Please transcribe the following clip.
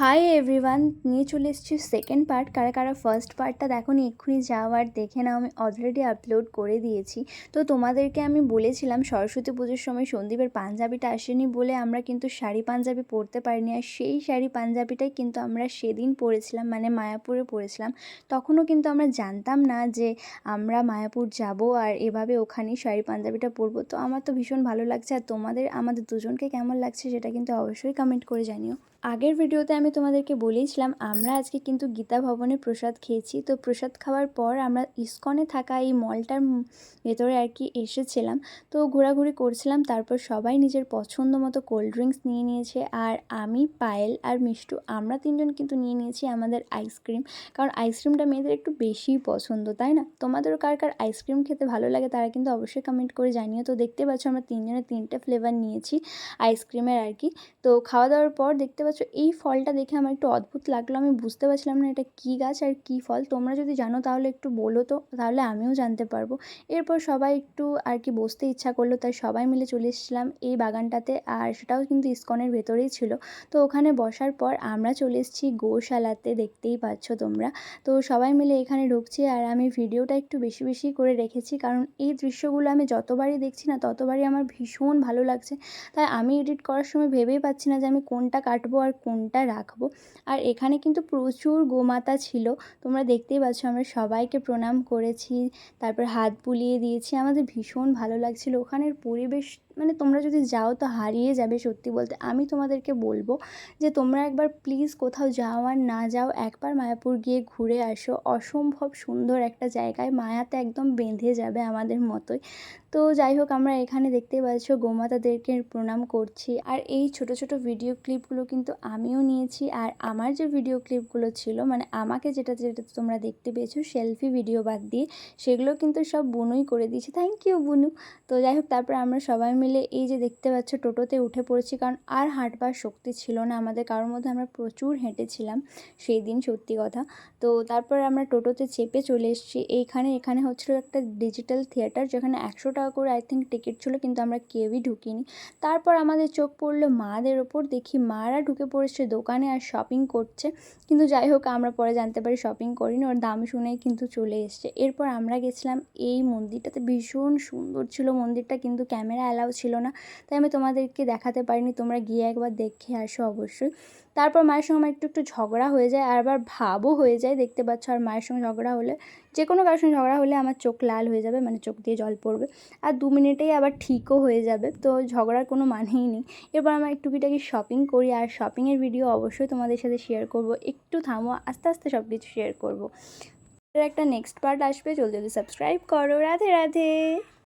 Hi everyone, নিয়ে চলে এসেছি সেকেন্ড পার্ট। কারা কারা ফার্স্ট পার্টটা দেখোনি এক্ষুনি যাও আর দেখে নাও, আমি অলরেডি আপলোড করে দিয়েছি। তো তোমাদেরকে আমি বলেছিলাম সরস্বতী পুজোর সময় সন্দীপের পাঞ্জাবিটা আসেনি বলে আমরা কিন্তু শাড়ি পাঞ্জাবি পরতে পারিনি, আর সেই শাড়ি পাঞ্জাবিটাই কিন্তু আমরা সেদিন পরেছিলাম, মানে মায়াপুরে পরেছিলাম। তখনও কিন্তু আমরা জানতাম না যে আমরা মায়াপুর যাব আর এভাবে ওখানেই শাড়ি পাঞ্জাবিটা পরবো। তো আমার তো ভীষণ ভালো লাগছে, আর আমাদের দুজনকে কেমন লাগছে সেটা কিন্তু অবশ্যই কমেন্ট করে জানিও। আগের ভিডিওতে আমি তোমাদেরকে বলেইছিলাম আমরা আজকে কিন্তু গীতা ভবনে প্রসাদ খেয়েছি। তো প্রসাদ খাওয়ার পর আমরা ইস্কনে থাকা এই মলটার ভেতরে আর কি এসেছিলাম। তো ঘোরাঘুরি করছিলাম, তারপর সবাই নিজের পছন্দ মতো কোল্ড ড্রিঙ্কস নিয়ে নিয়েছে, আর আমি, পায়েল আর মিষ্টু আমরা তিনজন কিন্তু নিয়ে নিয়েছি আমাদের আইসক্রিম। কারণ আইসক্রিমটা মেয়েদের একটু বেশিই পছন্দ, তাই না? তোমাদেরও কার কার আইসক্রিম খেতে ভালো লাগে তারা কিন্তু অবশ্যই কমেন্ট করে জানিও। তো দেখতে পাচ্ছ আমরা তিনজনে তিনটে ফ্লেভার নিয়েছি আইসক্রিমের আর কি। তো খাওয়া দাওয়ার পর দেখতে পাচ্ছ এই ফলটা দেখে আমার একটু অদ্ভুত লাগলো, আমি বুঝতে পারছিলাম না এটা কী গাছ আর কী ফল। তোমরা যদি জানো তাহলে একটু বলো তো, তাহলে আমিও জানতে পারবো। এরপর সবাই একটু আর কি বসতে ইচ্ছা করলো, তাই সবাই মিলে চলে এসেছিলাম এই বাগানটাতে, আর সেটাও কিন্তু ইস্কনের ভেতরেই ছিল। তো ওখানে বসার পর আমরা চলে এসেছি গোশালাতে, দেখতেই পাচ্ছ তোমরা। তো সবাই মিলে এখানে ঢুকছি, আর আমি ভিডিওটা একটু বেশি বেশি করে রেখেছি, কারণ এই দৃশ্যগুলো আমি যতবারই দেখছি না ততবারই আমার ভীষণ ভালো লাগছে। তাই আমি এডিট করার সময় ভেবেই পাচ্ছি না যে আমি কোনটা কাটবো আর কোনটা রাখবো। আর এখানে কিন্তু প্রচুর গোমাতা ছিল, তোমরা দেখতেই পাচ্ছ। আমরা সবাইকে প্রণাম করেছি, তারপর হাত বুলিয়ে দিয়েছি, আমাদের ভীষণ ভালো লাগছিল ওখানের পরিবেশ। মানে তোমরা যদি যাও তো হারিয়ে যাবে সত্যি বলতে। আমি তোমাদেরকে বলবো যে তোমরা একবার প্লিজ কোথাও যাও আর না যাও, একবার মায়াপুর গিয়ে ঘুরে আসো। অসম্ভব সুন্দর একটা জায়গায়, মায়াতে একদম বেঁধে যাবে আমাদের মতোই। তো যাই হোক, আমরা এখানে দেখতেই পাচ্ছ গোমাতাদেরকে প্রণাম করছি। আর এই ছোট ছোট ভিডিও ক্লিপগুলো কিন্তু আমিও নিয়েছি, আর আমার যে ভিডিও ক্লিপগুলো ছিল, মানে আমাকে যেটা যেটা তোমরা দেখতে পেয়েছো সেলফি ভিডিও বাদ দিয়ে, সেগুলো কিন্তু সব বুনুই করে দিয়েছে। থ্যাংক ইউ বুনু। তো যাই হোক, তারপর আমরা সবাই মিলে এই যে দেখতে পাচ্ছ টোটোতে উঠে পড়েছি, কারণ আর হাঁটবার শক্তি ছিল না আমাদের কারোর মধ্যে। আমরা প্রচুর হেঁটেছিলাম সেই দিন, সত্যি কথা। তো তারপর আমরা টোটোতে চেপে চলে এসেছি এখানে হচ্ছিল একটা ডিজিটাল থিয়েটার, যেখানে 100 টাকা করে আই থিঙ্ক টিকিট ছিল, কিন্তু আমরা কেউই ঢুকিনি। তারপর আমাদের চোখ পড়লো মাদের ওপর, দেখি মারা ঢুকে পড়েছে দোকানে আর শপিং করছে। কিন্তু যাই হোক, আমরা পরে জানতে পারি শপিং করিনি, ওর দাম শুনেই কিন্তু চলে এসছে। এরপর আমরা গেছিলাম এই মন্দিরটাতে, ভীষণ সুন্দর ছিল মন্দিরটা, কিন্তু ক্যামেরা অ্যালাউ ছিল না, তাই আমি তোমাদেরকে দেখাতে পারিনি। তোমরা গিয়ে একবার দেখে আসো অবশ্যই। তারপর মায়ের সঙ্গে আমার একটু একটু ঝগড়া হয়ে যায়, আর আবার ভাবও হয়ে যায়, দেখতে পাচ্ছ। আর মায়ের সঙ্গে ঝগড়া হলে, যে কোনো কারোর সঙ্গে ঝগড়া হলে আমার চোখ লাল হয়ে যাবে, মানে চোখ দিয়ে জল পড়বে, আর 2 মিনিটেই আবার ঠিকও হয়ে যাবে। তো ঝগড়ার কোনো মানেই নেই। এরপর আমরা একটু টুকিটাকি শপিং করি, আর শপিংয়ের ভিডিও অবশ্যই তোমাদের সাথে শেয়ার করব। একটু থামো, আস্তে আস্তে সব কিছু শেয়ার করব। এর একটা নেক্সট পার্ট আসবে, জলদি জলদি সাবস্ক্রাইব করো। রাধে রাধে।